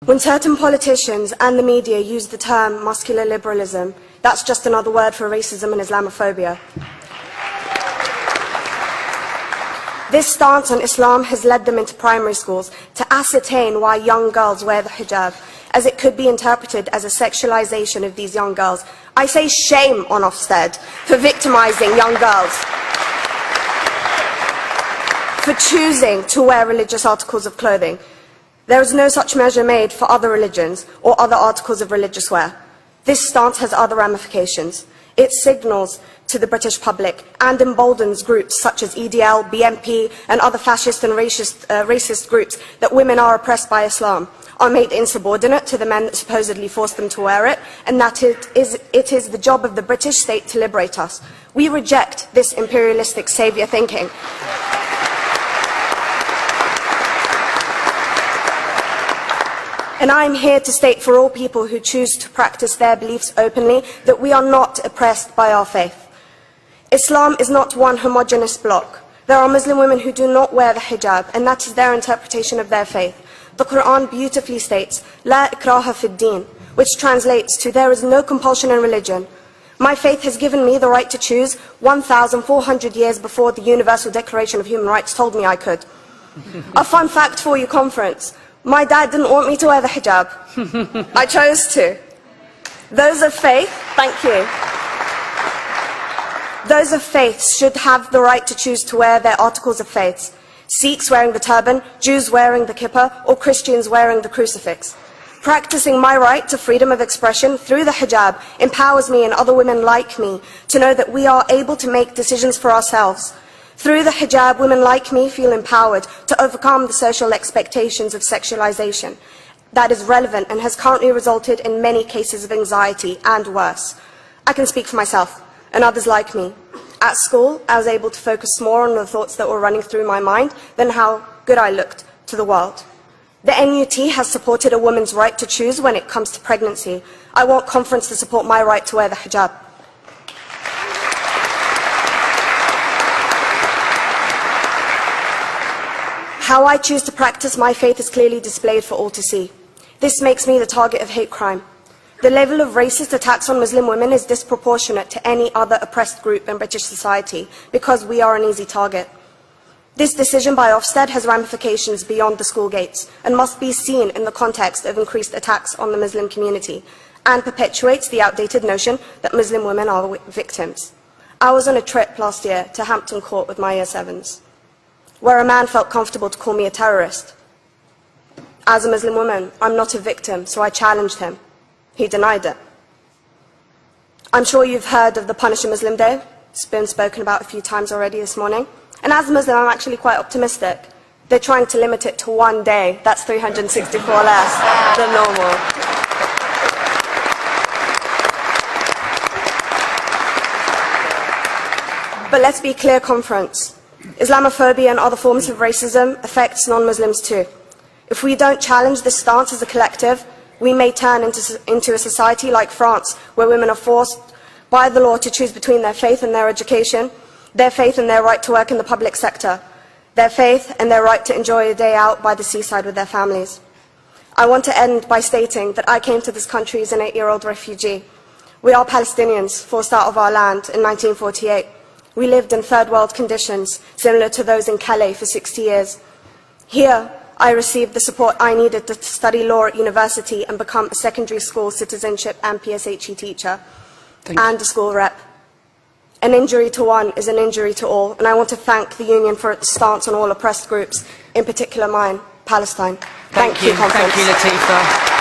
When certain politicians and the media use the term muscular liberalism, that's just another word for racism and Islamophobia. This stance on Islam has led them into primary schools to ascertain why young girls wear the hijab, as it could be interpreted as a sexualization of these young girls. I say shame on OFSTED for victimizing young girls, for choosing to wear religious articles of clothing. There is no such measure made for other religions or other articles of religious wear. This stance has other ramifications. It signals to the British public and emboldens groups such as EDL, BNP and other fascist and racist groups that women are oppressed by Islam, are made insubordinate to the men that supposedly forced them to wear it, and that it is the job of the British state to liberate us. We reject this imperialistic saviour thinking. And I am here to state for all people who choose to practice their beliefs openly that we are not oppressed by our faith. Islam is not one homogeneous block. There are Muslim women who do not wear the hijab, and that is their interpretation of their faith. The Quran beautifully states, "La ikraha fid din," which translates to, "There is no compulsion in religion." My faith has given me the right to choose 1,400 years before the Universal Declaration of Human Rights told me I could. A fun fact for you, conference. My dad didn't want me to wear the hijab. I chose to. Those of faith, thank you. Those of faith should have the right to choose to wear their articles of faith. Sikhs wearing the turban, Jews wearing the kippah, or Christians wearing the crucifix. Practicing my right to freedom of expression through the hijab empowers me and other women like me to know that we are able to make decisions for ourselves. Through the hijab, women like me feel empowered to overcome the social expectations of sexualization that is relevant and has currently resulted in many cases of anxiety and worse. I can speak for myself and others like me. At school, I was able to focus more on the thoughts that were running through my mind than how good I looked to the world. The NUT has supported a woman's right to choose when it comes to pregnancy. I want conference to support my right to wear the hijab. How I choose to practice my faith is clearly displayed for all to see. This makes me the target of hate crime. The level of racist attacks on Muslim women is disproportionate to any other oppressed group in British society because we are an easy target. This decision by OFSTED has ramifications beyond the school gates and must be seen in the context of increased attacks on the Muslim community and perpetuates the outdated notion that Muslim women are victims. I was on a trip last year to Hampton Court with my Year 7s, where a man felt comfortable to call me a terrorist. As a Muslim woman, I'm not a victim, so I challenged him. He denied it. I'm sure you've heard of the Punish a Muslim Day. It's been spoken about a few times already this morning. And as a Muslim, I'm actually quite optimistic. They're trying to limit it to one day. That's 364 less than normal. But let's be clear, conference. Islamophobia and other forms of racism affects non-Muslims too. If we don't challenge this stance as a collective, we may turn into a society like France, where women are forced by the law to choose between their faith and their education, their faith and their right to work in the public sector, their faith and their right to enjoy a day out by the seaside with their families. I want to end by stating that I came to this country as an 8-year-old refugee. We are Palestinians, forced out of our land in 1948. We lived in third world conditions, similar to those in Calais for 60 years. Here, I received the support I needed to study law at university and become a secondary school citizenship and PSHE teacher and a school rep. An injury to one is an injury to all, and I want to thank the Union for its stance on all oppressed groups, in particular mine, Palestine. Thank you, Conference. Thank you, Latifa.